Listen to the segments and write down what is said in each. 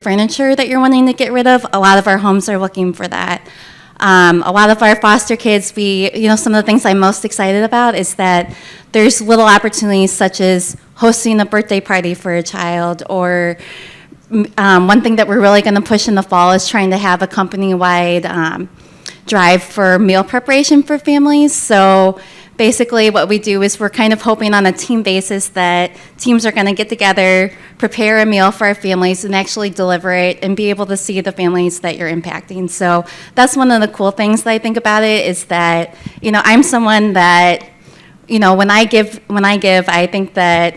furniture that you're wanting to get rid of. A lot of our homes are looking for that. A lot of our foster kids, some of the things I'm most excited about is that there's little opportunities such as hosting a birthday party for a child, or one thing that we're really going to push in the fall is trying to have a company-wide drive for meal preparation for families. So basically what we do is we're kind of hoping on a team basis that teams are going to get together, prepare a meal for our families, and actually deliver it and be able to see the families that you're impacting. So that's one of the cool things that I think about it, is that, I'm someone that, when I give, I think that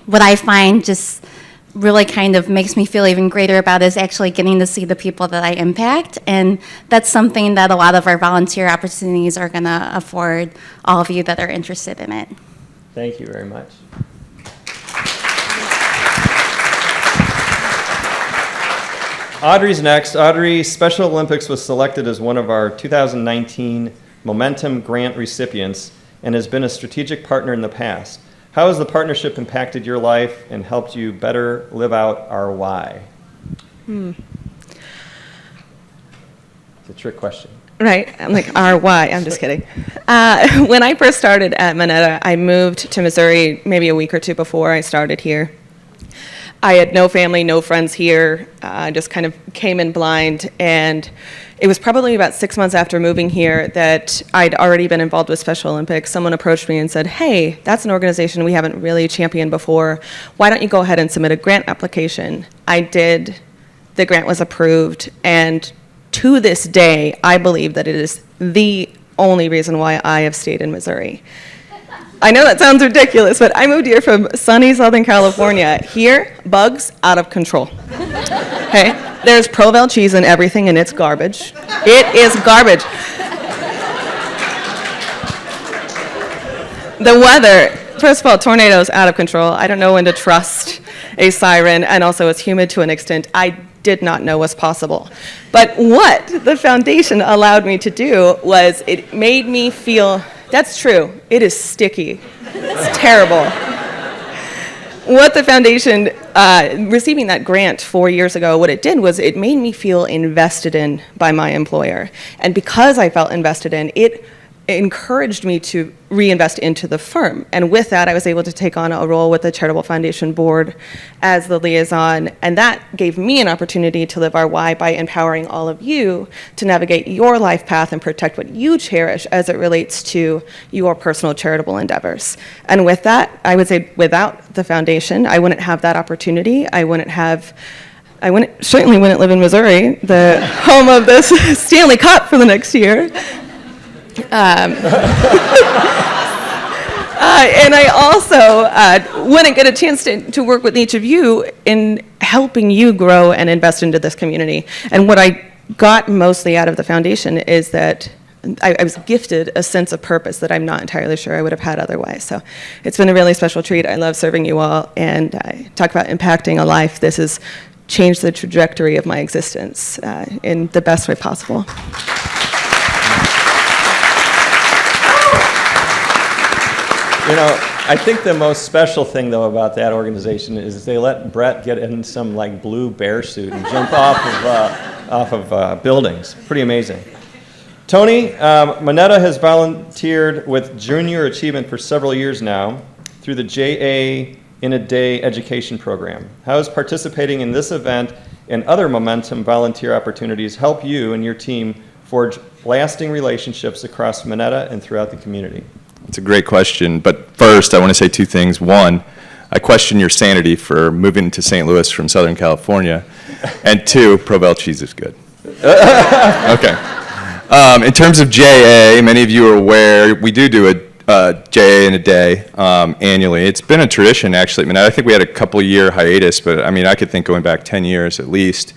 what I find just really kind of makes me feel even greater about is actually getting to see the people that I impact. And that's something that a lot of our volunteer opportunities are going to afford all of you that are interested in it. Thank you very much. Audrey's next. Audrey, Special Olympics was selected as one of our 2019 Momentum Grant recipients and has been a strategic partner in the past. How has the partnership impacted your life and helped you better live out our why? It's a trick question. Right, I'm like, our why? I'm just kidding. When I first started at Moneta, I moved to Missouri maybe a week or two before I started here. I had no family, no friends here. I just kind of came in blind, and it was probably about 6 months after moving here that I'd already been involved with Special Olympics. Someone approached me and said, hey, that's an organization we haven't really championed before. Why don't you go ahead and submit a grant application? I did. The grant was approved, and to this day, I believe that it is the only reason why I have stayed in Missouri. I know that sounds ridiculous, but I moved here from sunny Southern California. Here, bugs out of control. Okay? There's Provel cheese in everything, and it's garbage. It is garbage. The weather, first of all, tornadoes out of control. I don't know when to trust a siren, and also it's humid to an extent I did not know was possible. But what the foundation allowed me to do was it made me feel, that's true, it is sticky. It's terrible. What the foundation, receiving that grant 4 years ago, what it did was it made me feel invested in by my employer. And because I felt invested in, it encouraged me to reinvest into the firm. And with that, I was able to take on a role with the Charitable Foundation Board as the liaison. And that gave me an opportunity to live our why by empowering all of you to navigate your life path and protect what you cherish as it relates to your personal charitable endeavors. And with that, I would say without the foundation, I wouldn't have that opportunity. Certainly wouldn't live in Missouri, the home of this Stanley Cup for the next year. And I also wouldn't get a chance to work with each of you in helping you grow and invest into this community. And what I got mostly out of the foundation is that I was gifted a sense of purpose that I'm not entirely sure I would have had otherwise. So it's been a really special treat. I love serving you all, and I talk about impacting a life. This has changed the trajectory of my existence in the best way possible. I think the most special thing, though, about that organization is they let Brett get in some, blue bear suit and jump off of buildings. Pretty amazing. Tony, Moneta has volunteered with Junior Achievement for several years now through the JA in a Day education program. How is participating in this event and other Momentum volunteer opportunities help you and your team forge lasting relationships across Moneta and throughout the community? It's a great question, but first I want to say two things. One, I question your sanity for moving to St. Louis from Southern California, and two, Provel cheese is good. Okay. In terms of JA, many of you are aware, we do a JA in a Day annually. It's been a tradition, actually. I think we had a couple-year hiatus, but I could think going back 10 years at least.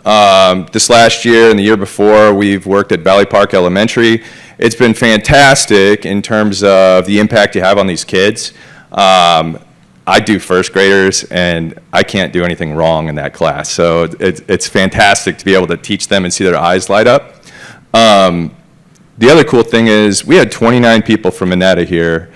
This last year and the year before, we've worked at Valley Park Elementary. It's been fantastic in terms of the impact you have on these kids. I do first graders, and I can't do anything wrong in that class. So it's fantastic to be able to teach them and see their eyes light up. The other cool thing is we had 29 people from Moneta here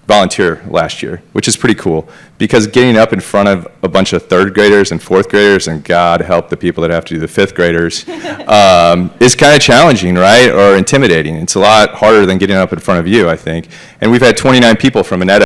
volunteer last year, which is pretty cool, because getting up in front of a bunch of third graders and fourth graders, and God help the people that have to do the fifth graders, is kind of challenging, right, or intimidating. It's a lot harder than getting up in front of you, I think. And we've had 29 people from Moneta